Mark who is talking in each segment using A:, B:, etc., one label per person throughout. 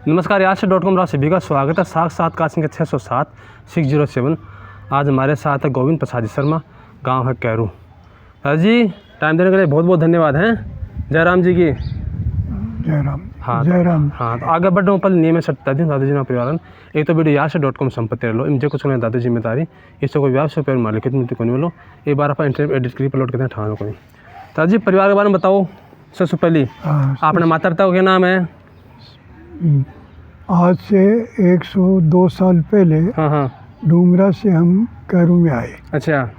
A: नमस्कार, याश.com सभी का स्वागत है। साक्षात्कार संख्या 607 607। आज हमारे साथ है गोविंद प्रसाद जी शर्मा, गांव है कैरू। सर जी, टाइम देने के लिए बहुत बहुत धन्यवाद हैं। जयराम जी की
B: जयराम।
A: हाँ
B: जयराम।
A: हाँ, तो आगे बढ़ो पहले नियम सट्टा दिन दादाजी ना परिवार एक तो वीडियो याश.com संपत्ति लो मुझे कुछ दादा जिम्मेदारी इससे कोई व्यवसाय पर मालिक को नहीं बोलो। एक बार आप इंटरव्यू एडिट करके अपलोड करते हैं ठानो कोई। दादा जी, परिवार के बारे में बताओ। सबसे पहले आपने माता पिता क्या नाम है?
B: आज से 102 साल पहले डूमरा से हम कैरू में आए।
A: अच्छा।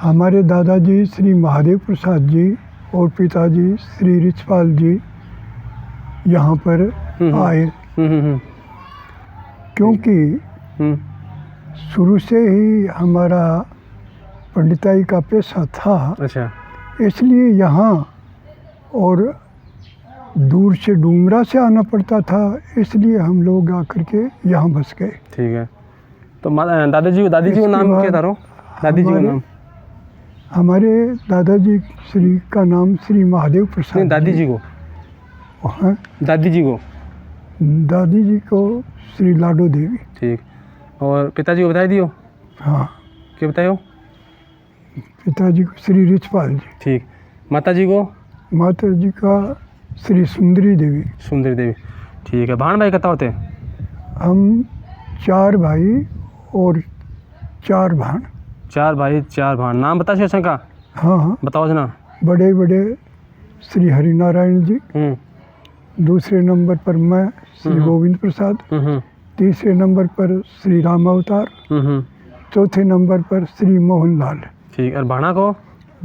B: हमारे दादाजी श्री महादेव प्रसाद जी और पिताजी श्री रिचपाल जी यहाँ पर आए, क्योंकि शुरू से ही हमारा पंडिताई का पेशा था।
A: अच्छा।
B: इसलिए यहाँ और दूर से डूमरा से आना पड़ता था, इसलिए हम लोग आकर के यहाँ बस गए।
A: ठीक है। तो दादी जी का नाम क्या था? दादी जी का नाम?
B: हमारे दादाजी श्री का नाम श्री महादेव प्रसाद।
A: नहीं, दादी जी को।
B: हाँ,
A: दादी जी को
B: श्री लाडो देवी।
A: ठीक। और पिताजी को बता दियो?
B: हाँ।
A: क्या बतायो?
B: पिताजी को श्री रिचपाल जी।
A: ठीक। माता जी को?
B: माता जी का श्री सुंदरी देवी।
A: सुंदरी देवी। ठीक है। भाण भाई कितना होते?
B: हम 4 भाई और 4 भाण।
A: 4 भाई 4 भाण। नाम बता शेषन का?
B: हाँ,
A: बताओ जना।
B: बड़े बड़े श्री हरिनारायण जी, दूसरे नंबर पर मैं श्री गोविंद प्रसाद, तीसरे नंबर पर श्री राम अवतार, चौथे नंबर पर श्री मोहनलाल।
A: ठीक। और भाणा को?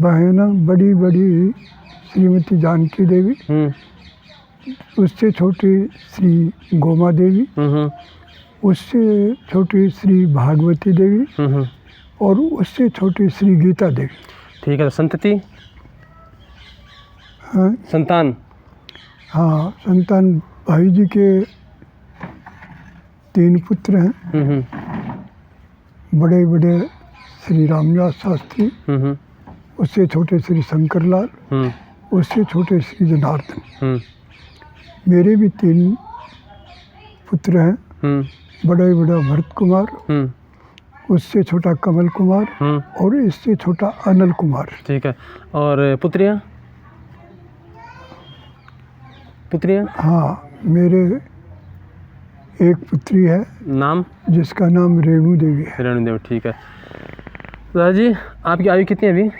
B: बहन बड़ी बड़ी श्रीमती जानकी देवी, उससे छोटी श्री गोमा देवी, उससे छोटी श्री भागवती देवी और उससे छोटी श्री गीता देवी।
A: ठीक है। संतति?
B: हाँ,
A: संतान?
B: हाँ, संतान भाई जी के 3 पुत्र हैं। बड़े बड़े श्री रामदास शास्त्री, उससे छोटे श्री शंकरलाल, उससे छोटे श्री जनार्दन। मेरे भी 3 पुत्र हैं। बड़ा बड़ा भरत कुमार, उससे छोटा कमल कुमार और इससे छोटा अनिल कुमार।
A: ठीक है। और पुत्रियाँ?
B: हाँ, मेरे एक पुत्री है।
A: नाम? जिसका
B: नाम रेणु देवी है।
A: रेणु देवी। ठीक है। दादाजी, आपकी आयु कितनी है अभी?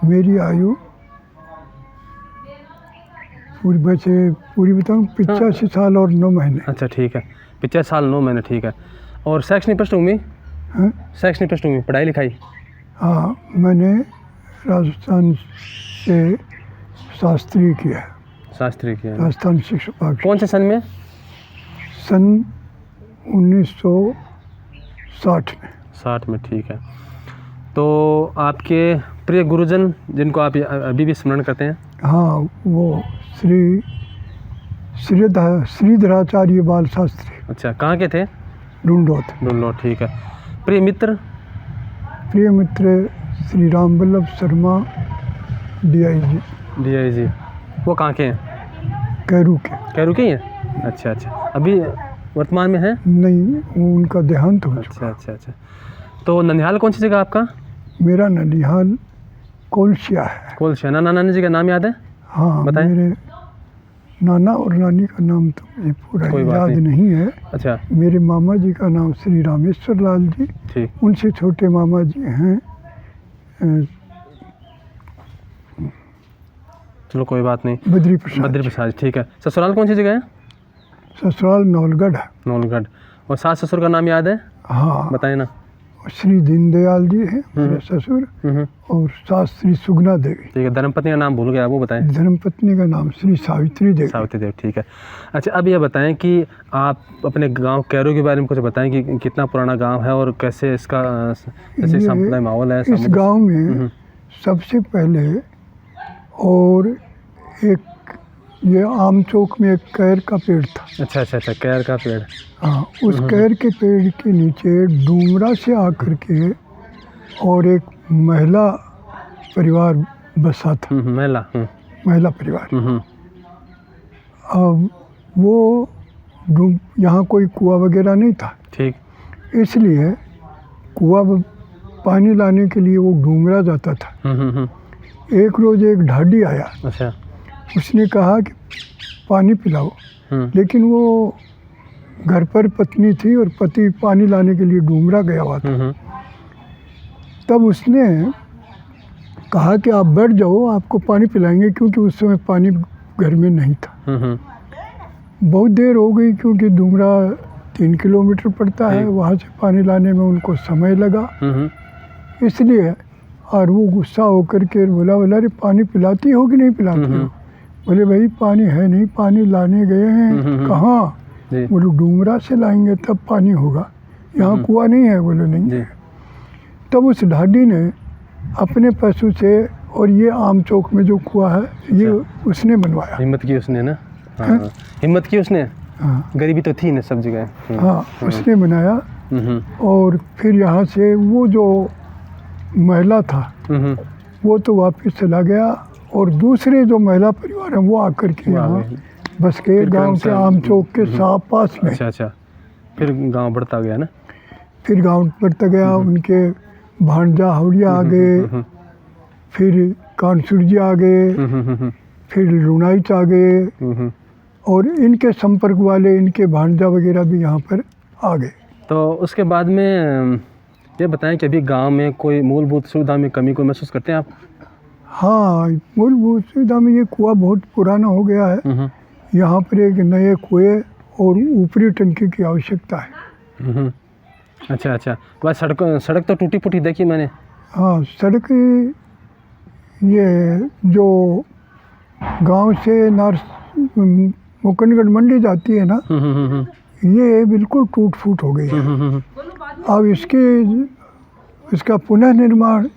B: मेरी आयु पूरी बताऊँ 85 साल और 9 महीने।
A: अच्छा, ठीक है। 85 साल 9 महीने। ठीक है। और शैक्षणिक पृष्ठभूमि? शैक्षणिक पृष्ठभूमि, पढ़ाई लिखाई?
B: हाँ, मैंने राजस्थान से शास्त्री किया। राजस्थान शिक्षा।
A: कौन से सन में?
B: सन 1960 में।
A: 60 में। ठीक है। तो आपके प्रिय गुरुजन जिनको आप अभी भी स्मरण करते हैं?
B: हाँ, वो श्रीधराचार्य बाल शास्त्री।
A: अच्छा, कहाँ के थे?
B: ढूंढो।
A: ठीक है। प्रिय मित्र?
B: श्री राम वल्लभ शर्मा DIG।
A: वो कहाँ के हैं? कैरू के ही हैं? अच्छा। अभी वर्तमान में है? नहीं,
B: उनका देहांत हो चुका।
A: अच्छा। तो ननिहाल कौन सी जगह आपका?
B: मेरा ननिहाल कोलशिया है।
A: नाना जी का नाम याद है?
B: हाँ, बताएं। मेरे नाना और नानी का नाम तो मुझे पूरा याद नहीं है। अच्छा। मेरे मामा जी का नाम श्री रामेश्वर लाल जी। ठीक। उनसे छोटे मामा जी हैं।
A: चलो, कोई बात नहीं।
B: बद्री
A: प्रसाद। ठीक है। ससुराल कौन सी जगह है?
B: ससुराल नौलगढ़ है।
A: और सास ससुर का नाम याद है?
B: हाँ,
A: बताए ना।
B: श्री दीनदयाल जी हैं मेरे ससुर, और सास श्री सुगना देवी।
A: ठीक है। धर्मपत्नी का नाम भूल गया, वो बताएं।
B: धर्मपत्नी का नाम श्री सावित्री देवी। ठीक है।
A: अच्छा, अब ये बताएं कि आप अपने गांव कैरू के बारे में कुछ बताएं कि कितना पुराना गांव है और कैसे इसका सांप्रदायिक माहौल है।
B: इस गांव में सबसे पहले और एक ये आम चौक में एक कैर का पेड़ था।
A: अच्छा। कैर का पेड़।
B: हाँ, उस कैर के पेड़ के नीचे डूमरा से आकर के और एक महिला परिवार बसा था। महिला परिवार। अब वो यहाँ कोई कुआं वगैरह नहीं था,
A: ठीक।
B: इसलिए पानी लाने के लिए वो डूमरा जाता था। एक रोज़ एक ढाडी आया,
A: अच्छा।
B: उसने कहा कि पानी पिलाओ, लेकिन वो घर पर पत्नी थी और पति पानी लाने के लिए डूमरा गया हुआ था। तब उसने कहा कि आप बैठ जाओ, आपको पानी पिलाएंगे, क्योंकि उस समय पानी घर में नहीं था। बहुत देर हो गई, क्योंकि डूमरा 3 किलोमीटर पड़ता है, वहाँ से पानी लाने में उनको समय लगा। इसलिए और वो गुस्सा होकर के बोला अरे पानी पिलाती हो कि नहीं पिलाती हो? बोले भाई पानी है नहीं, पानी लाने गए हैं। कहाँ? बोले डूमरा से लाएंगे तब पानी होगा, यहाँ कुआं नहीं है। बोले नहीं है। तब उस ढाडी ने अपने पैसों से, और ये आम चौक में जो कुआं है ये उसने बनवाया।
A: हिम्मत की उसने ना। हाँ। हिम्मत की उसने।
B: हाँ,
A: गरीबी तो थी ना सब जगह।
B: हाँ, उसने बनाया। और फिर यहाँ से वो जो महिला था वो तो वापस चला गया, और दूसरे जो महिला परिवार हैं वो आकर के यहाँ बस के गांव के आम चौक के पास में।
A: अच्छा। फिर गांव बढ़ता गया ना।
B: फिर गांव बढ़ता गया, उनके भांजा हावड़िया आ गए, फिर कानसुर जी आ गए, फिर लुनाइच आ गए, और इनके संपर्क वाले इनके भांजा वगैरह भी यहाँ पर आ गए।
A: तो उसके बाद में ये बताएं कि अभी गांव में कोई मूलभूत सुविधा में कमी को महसूस करते हैं आप?
B: हाँ, मूलभूत सुविधा में ये कुआं बहुत पुराना हो गया है। यहाँ पर एक नए कुएं और ऊपरी टंकी की आवश्यकता है।
A: अच्छा। वह सड़क तो टूटी फूटी देखी मैंने।
B: हाँ, सड़क ये जो गांव से मुकंदगढ़ मंडी जाती है ना, ये बिल्कुल टूट फूट हो गई है। अब इसका पुनः निर्माण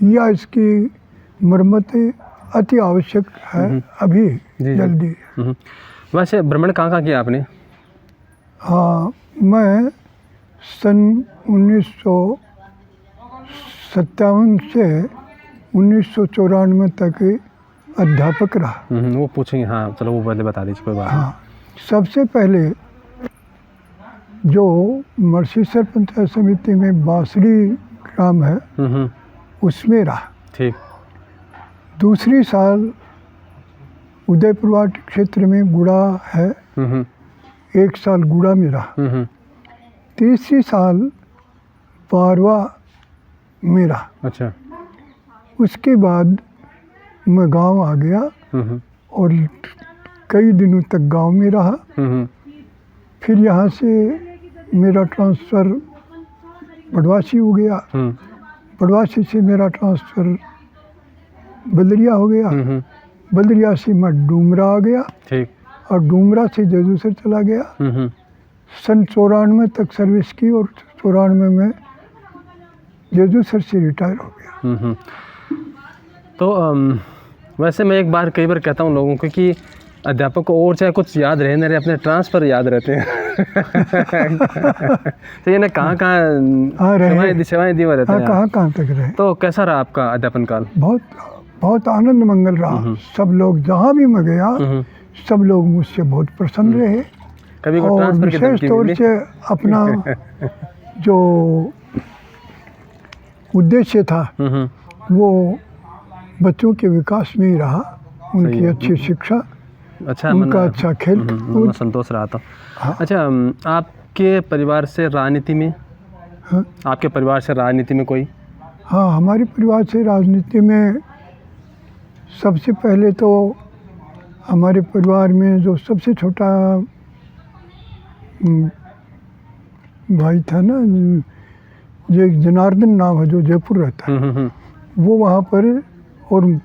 B: या इसकी मरम्मत अति आवश्यक है अभी जल्दी।
A: वैसे भ्रमण कहाँ किया आपने?
B: हाँ, मैं सन 1957 से 1994 तक अध्यापक रहा।
A: वो पूछेंगे। हाँ चलो, वो पहले बता दीजिए, कोई बात नहीं।
B: हाँ, सबसे पहले जो मरसीसर पंचायत समिति में बांसड़ी ग्राम है उसमें रहा।
A: ठीक।
B: दूसरी साल उदयपुरवाट क्षेत्र में गुड़ा है, 1 साल गुड़ा में रहा। तीसरी साल पारवा में रहा।
A: अच्छा।
B: उसके बाद मैं गांव आ गया और कई दिनों तक गांव में रहा। फिर यहाँ से मेरा ट्रांसफ़र बड़वासी हो गया। बड़वासी से मेरा ट्रांसफ़र बलरिया हो गया। बलरिया से मैं डूमरा आ गया।
A: ठीक।
B: और डूमरा से जजूसर चला गया। सन 94 तक सर्विस की, और 94 में जजूसर से रिटायर हो गया।
A: तो वैसे मैं कई बार कहता हूँ लोगों को कि अध्यापक को और चाहे कुछ याद रहे न रहे, अपने ट्रांसफ़र याद रहते हैं। तो ये ना कहाँ सेवाएं दी हुए रहते हैं।
B: कहाँ तक रहे।
A: तो कैसा रहा आपका अध्यापन काल?
B: बहुत आनंद मंगल रहा। सब लोग जहाँ भी मैं गया सब लोग मुझसे बहुत प्रसन्न रहे।
A: कभी
B: और विशेष तौर से अपना जो उद्देश्य था वो बच्चों के विकास में ही रहा। उनकी अच्छी शिक्षा, उनका अच्छा खेल,
A: संतोष रहा था।
B: हाँ।
A: अच्छा, आपके परिवार से राजनीति में?
B: हाँ?
A: आपके परिवार से राजनीति में कोई?
B: हाँ, हमारे परिवार से राजनीति में सबसे पहले तो हमारे परिवार में जो सबसे छोटा भाई था ना, जो एक जनार्दन नाम है, जो जयपुर रहता है, वो वहाँ पर, और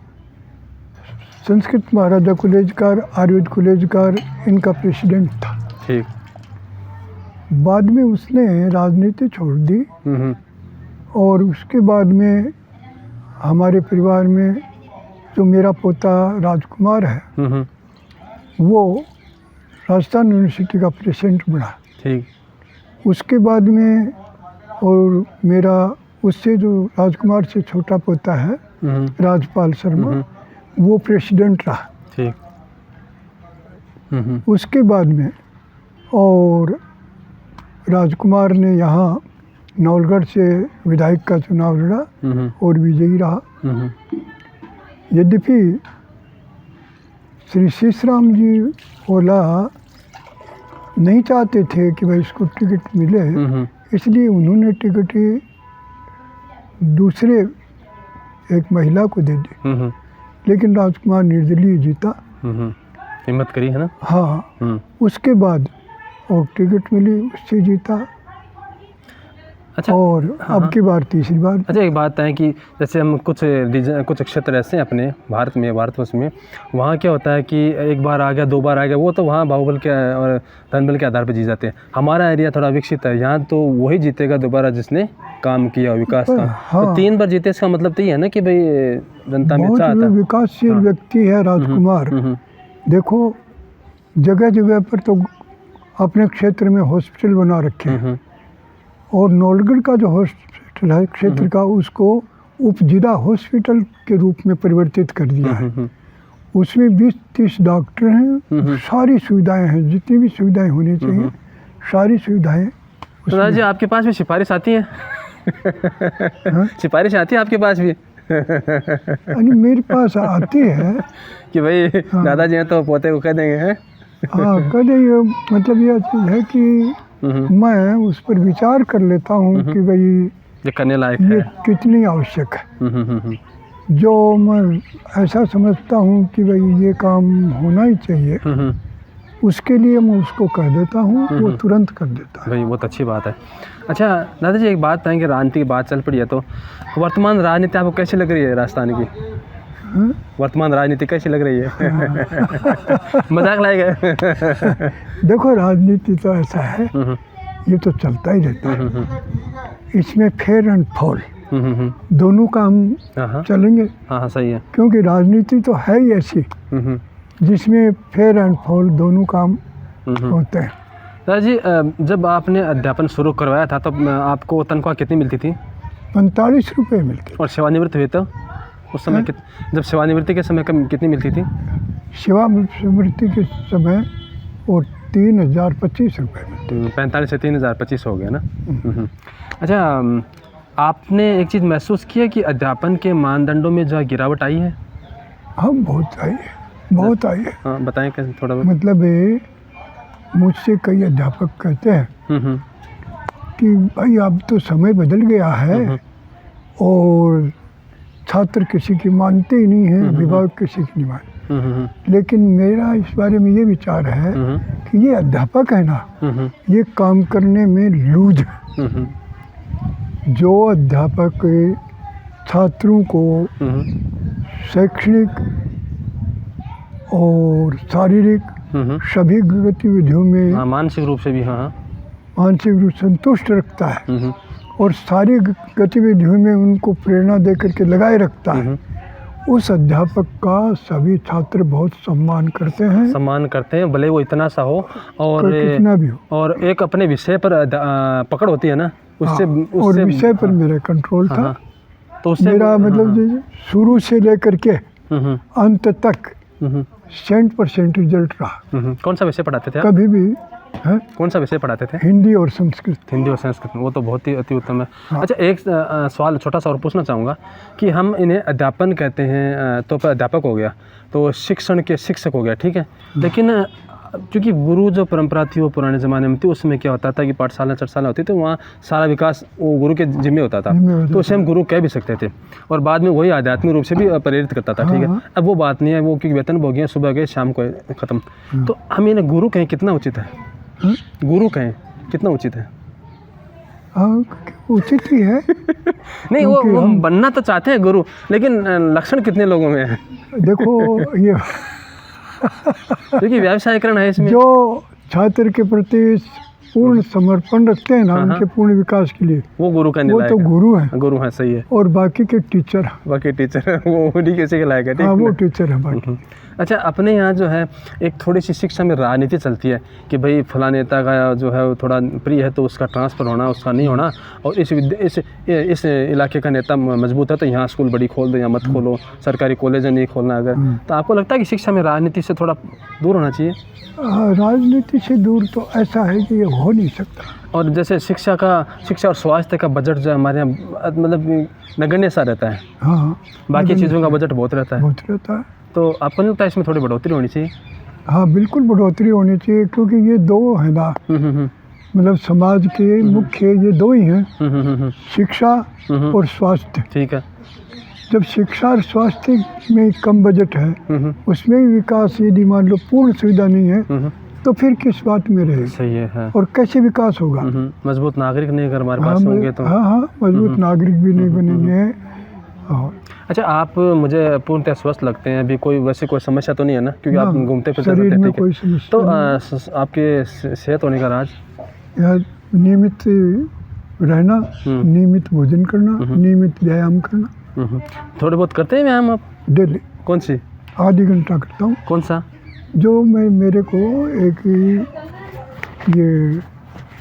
B: संस्कृत महाराजा कॉलेज का, आयुर्वेद कॉलेज का इनका प्रेसिडेंट था।
A: ठीक।
B: बाद में उसने राजनीति छोड़ दी, और उसके बाद में हमारे परिवार में जो मेरा पोता राजकुमार है वो राजस्थान यूनिवर्सिटी का प्रेसिडेंट बना।
A: ठीक।
B: उसके बाद में, और मेरा उससे जो राजकुमार से छोटा पोता है राजपाल शर्मा, वो प्रेसिडेंट रहा।
A: ठीक।
B: उसके बाद में और राजकुमार ने यहाँ नौलगढ़ से विधायक का चुनाव लड़ा और विजयी रहा। यद्यपि श्री शीशराम जी ओला नहीं चाहते थे कि भाई इसको टिकट मिले, इसलिए उन्होंने टिकट दूसरे एक महिला को दे दी, लेकिन राजकुमार निर्दलीय जीता।
A: हिम्मत करी है ना।
B: हाँ, उसके बाद और टिकट मिली, उससे जीता।
A: अच्छा,
B: और अब की बार तीसरी बार।
A: अच्छा, एक बात है कि जैसे हम कुछ क्षेत्र ऐसे हैं अपने भारतवर्ष में, वहाँ क्या होता है कि एक बार आ गया, 2 बार आ गया, वो तो वहाँ बाहुबल के और धनबल के आधार पर जीत जाते हैं। हमारा एरिया थोड़ा विकसित है, यहाँ तो वही जीतेगा दोबारा जिसने काम किया विकास का।
B: हाँ,
A: तो 3 बार जीते, इसका मतलब तो ये है ना कि भाई जनता में चाहता है।
B: विकासशील व्यक्ति है राजकुमार। देखो, जगह जगह पर तो अपने क्षेत्र में हॉस्पिटल बना रखे हैं, और नौलगढ़ का जो हॉस्पिटल है क्षेत्र का, उसको उपजिला हॉस्पिटल के रूप में परिवर्तित कर दिया है। उसमें 20-30 डॉक्टर हैं, सारी सुविधाएं हैं, जितनी भी सुविधाएं होनी चाहिए सारी सुविधाएं।
A: तो जी आपके पास भी सिफारिश आती है? सिफारिश आती है आपके पास भी?
B: यानी मेरे पास आती है
A: कि भाई दादाजी हैं तो पोते को कह देंगे, हैं?
B: हाँ, कह देंगे। मतलब यह चीज़ है कि मैं उस पर विचार कर लेता हूँ कि भाई
A: ये करने लायक
B: ये
A: है,
B: कितनी आवश्यक है। जो मैं ऐसा समझता हूँ कि भाई ये काम होना ही चाहिए, उसके लिए मैं उसको कह देता हूँ, वो तुरंत कर देता है।
A: भाई बहुत अच्छी बात है। अच्छा दादाजी, एक बात है कि राजनीति की बात चल पड़ी है, तो वर्तमान राजनीति आपको कैसी लग रही है राजस्थान की? वर्तमान राजनीति कैसी लग रही है? मजाक लाएगा?
B: देखो, राजनीति तो ऐसा है, ये तो चलता ही रहता है। इसमें फेयर एंड फॉल दोनों काम चलेंगे।
A: हाँ, सही है।
B: क्योंकि राजनीति तो है ही ऐसी जिसमें फेयर एंड फॉल दोनों काम होते हैं।
A: दादाजी, जब आपने अध्यापन शुरू करवाया था तो आपको तनख्वाह कितनी मिलती थी?
B: 45 रुपये मिलते।
A: और सेवानिवृत्त हुए तो उस समय जब सेवानिवृत्ति के समय कितनी मिलती थी?
B: सेवानिवृत्ति के समय और 3025 रुपये मिलते।
A: 45 से 3025 हो गया ना। अच्छा, आपने एक चीज़ महसूस की है कि अध्यापन के मानदंडों में जो गिरावट आई है?
B: हाँ, बहुत आई है, बहुत आई है।
A: हाँ, बताएं कैसे थोड़ा बहुत।
B: मतलब मुझसे कई अध्यापक कहते हैं कि भाई अब तो समय बदल गया है और छात्र किसी की मानते ही नहीं है, विभाग किसी की नहीं मानते। लेकिन मेरा इस बारे में ये विचार है कि ये अध्यापक है ना, ये काम करने में लूज है। जो अध्यापक छात्रों को शैक्षणिक और शारीरिक सभी गतिविधियों में
A: मानसिक रूप से भी
B: मानसिक रूप से संतुष्ट रखता है और सारी गतिविधियों में उनको प्रेरणा दे करके लगाए रखता है, उस अध्यापक का सभी छात्र बहुत सम्मान करते हैं,
A: भले वो इतना सा हो और
B: कितना भी हो।
A: और एक अपने विषय पर पकड़ होती है ना, उससे
B: और विषय पर मेरा कंट्रोल था।
A: तो उससे
B: मेरा मतलब शुरू से लेकर के अंत तक 100% रिजल्ट रहा।
A: कौन सा विषय पढ़ाते थे आप?
B: कभी भी है?
A: कौन सा विषय पढ़ाते थे?
B: हिंदी और संस्कृत।
A: हिंदी और संस्कृत, वो तो बहुत ही अति उत्तम है। अच्छा, एक सवाल छोटा सा और पूछना चाहूँगा कि हम इन्हें अध्यापन कहते हैं, तो अध्यापक हो गया, तो शिक्षण के शिक्षक हो गया, ठीक है। लेकिन क्योंकि गुरु जो परंपरा थी वो पुराने ज़माने में थी, उसमें क्या होता था कि पाठशाला चटशाला होती थी, वहाँ सारा विकास वो गुरु के जिम्मे होता था, तो उसे हम गुरु कह भी सकते थे, और बाद में वही आध्यात्मिक रूप से भी प्रेरित करता था, ठीक है। अब वो बात नहीं है, वो क्योंकि वेतन भोगी है, सुबह गए शाम को ख़त्म। तो हम इन्हें गुरु कहें कितना उचित है? गुरु कहें कितना उचित है?
B: उचित ही है।
A: नहीं, वो बनना तो चाहते हैं गुरु, लेकिन लक्षण कितने लोगों में है?
B: देखो, ये
A: क्योंकि व्यवसायीकरण है इसमें।
B: जो छात्र के प्रति पूर्ण समर्पण रखते हैं ना उनके पूर्ण विकास के लिए,
A: वो गुरु का
B: वो तो गुरु है।
A: गुरु है, सही है।
B: और बाकी के टीचर,
A: बाकी टीचर वो उन्हीं किसी के लायक है, ठीक
B: हाँ
A: है।
B: वो टीचर है बाकी।
A: अच्छा, अपने यहाँ जो है एक थोड़ी सी शिक्षा में राजनीति चलती है कि भाई फला नेता का जो है वो थोड़ा प्रिय है तो उसका ट्रांसफ़र होना, उसका नहीं होना, और इस इलाके का नेता मजबूत है तो यहाँ स्कूल बड़ी खोल दो या मत खोलो, सरकारी कॉलेज नहीं खोलना। अगर तो आपको लगता है कि शिक्षा में राजनीति से थोड़ा दूर होना चाहिए?
B: राजनीति से दूर तो ऐसा है कि ये हो नहीं सकता।
A: और जैसे शिक्षा और स्वास्थ्य का बजट जो हमारे यहाँ मतलब नगण्य सा रहता है,
B: हाँ,
A: बाकी चीज़ों का बजट बहुत रहता है, तो आपको नहीं लगता इसमें थोड़ी बढ़ोतरी होनी चाहिए?
B: हाँ बिल्कुल बढ़ोतरी होनी चाहिए, क्योंकि ये दो है ना, मतलब समाज के मुख्य ये दो ही हैं, शिक्षा और स्वास्थ्य।
A: ठीक है।
B: जब शिक्षा और स्वास्थ्य में कम बजट है, उसमें भी विकास यदि मान लो पूर्ण सुविधा नहीं है तो फिर किस बात में रहेगा?
A: सही है।
B: और कैसे विकास होगा?
A: मजबूत नागरिक नहीं अगर हमारे पास होंगे तो।
B: हाँ, मजबूत नागरिक भी नहीं बनेंगे।
A: अच्छा, आप मुझे पूर्णतः स्वस्थ लगते हैं, अभी कोई वैसे कोई समस्या तो नहीं है ना, क्योंकि आप घूमते फिरते
B: शरीर में
A: रहते
B: कोई
A: हैं,
B: समस्या
A: तो आपके सेहत होने का राज?
B: नियमित रहना, नियमित भोजन करना, नियमित व्यायाम करना।
A: थोड़े बहुत करते हैं व्यायाम आप?
B: डेली।
A: कौन सी?
B: आधी घंटा करता हूँ।
A: कौन सा? जो
B: मेरे को एक ये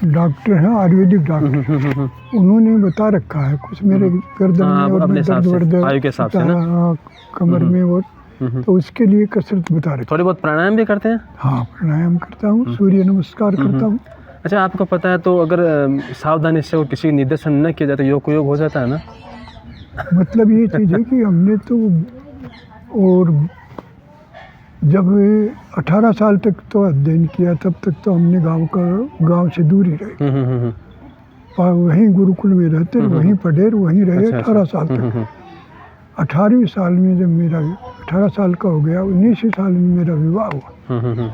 B: डॉक्टर हैं, आयुर्वेदिक डॉक्टर, उन्होंने बता रखा है कुछ मेरे गर्दन में और
A: आयु के हिसाब से ना,
B: कमर में, और तो उसके लिए कसरत बता रहे।
A: थोड़ी बहुत प्राणायाम भी करते हैं?
B: हाँ, प्राणायाम करता हूँ, सूर्य नमस्कार करता हूँ।
A: अच्छा, आपको पता है तो अगर सावधानी से किसी निर्देशन न किया जाए तो योग हो जाता है ना?
B: मतलब ये चीज़ है कि हमने तो, और जब 18 साल तक तो अध्ययन किया, तब तक तो हमने गांव से दूर ही रहे, वहीं गुरुकुल में रहते, वहीं पढ़े, वहीं रहे 18 साल तक। 18वें साल में जब मेरा 18 साल का हो गया, 19वें साल में मेरा विवाह हुआ,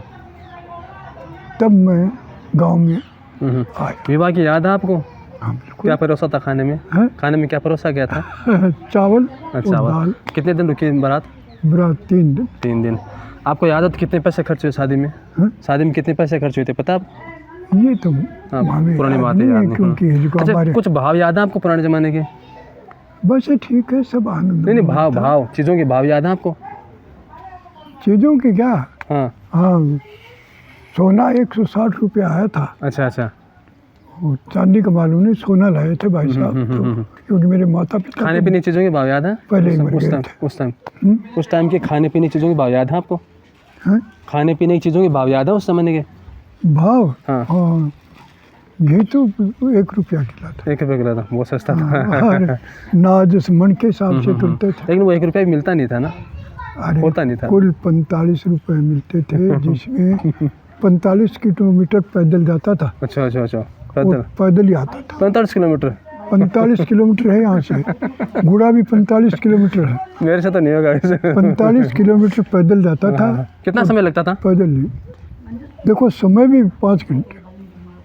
B: तब मैं गांव में आया।
A: विवाह की याद है आपको?
B: हाँ बिल्कुल।
A: क्या परोसा था खाने में? खाने में क्या परोसा गया था?
B: चावल और दाल।
A: कितने दिन रुकी बारात?
B: 3 दिन।
A: 3 दिन। आपको याद है तो कितने पैसे खर्च हुए शादी में? शादी में कितने पैसे खर्च हुए थे पता आप?
B: ये तो
A: पुरानी बात है याद
B: क्योंकि
A: अच्छा, कुछ भाव याद है आपको पुराने जमाने के?
B: बस ठीक है, सब आनंद।
A: नहीं, भाव चीज़ों के भाव याद है आपको?
B: चीज़ों के क्या?
A: हाँ,
B: सोना 160 रुपया आया था।
A: अच्छा।
B: चांदी का मालूम नहीं, सोना लाए थे भाई साहब, क्योंकि मेरे माता पिता।
A: खाने पीने चीज़ों के भाव याद है?
B: पहले
A: उस टाइम के खाने पीने चीज़ों के भाव याद है आपको? खाने पीने की चीज़ों के भाव याद है उस समय के?
B: भाव? हाँ, घी तो 1 रुपया किला था।
A: 1 रुपया किला था, बहुत सस्ता था।
B: नाज मन के हिसाब से तुलते थे,
A: लेकिन वो 1 रुपया भी मिलता नहीं था ना? होता नहीं था।
B: कुल 45 रुपये मिलते थे, जिसमें 45 किलोमीटर पैदल जाता था।
A: अच्छा,
B: पैदल ही आता था।
A: 45 किलोमीटर?
B: 45 किलोमीटर है यहाँ से, गुड़ा भी 45 किलोमीटर है।
A: मेरे से तो नहीं होगा वैसे।
B: 45 किलोमीटर पैदल जाता था।
A: कितना समय लगता था?
B: पैदल नहीं, देखो समय भी 5 घंटे।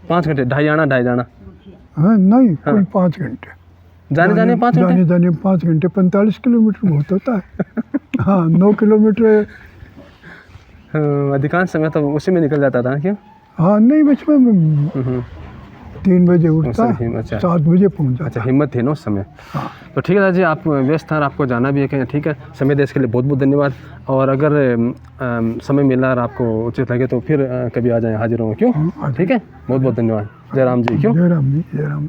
A: 5 घंटे? ढाई जाना?
B: हाँ नहीं, कुल 5 घंटे।
A: जाने 5 घंटे?
B: जाने 5 घंटे। 45 किलोमीटर बहुत होता है। हाँ, 9 किलोमीटर।
A: अधिकांश समय तो उसी में निकल जाता था, क्यों?
B: हाँ नहीं, बचपन में 3 बजे उठता, 7 बजे पहुँच जाता।
A: अच्छा, हिम्मत थी ना उस समय। तो ठीक है दादा जी, आप व्यस्त हैं, आपको जाना भी है कहीं, ठीक है। समय देने के लिए बहुत बहुत धन्यवाद, और अगर समय मिला और आपको उचित लगे तो फिर कभी आ जाएँ, हाजिर होंगे, क्यों? ठीक है, बहुत बहुत धन्यवाद। जय राम जी। क्यों?
B: जय राम जी, जय राम।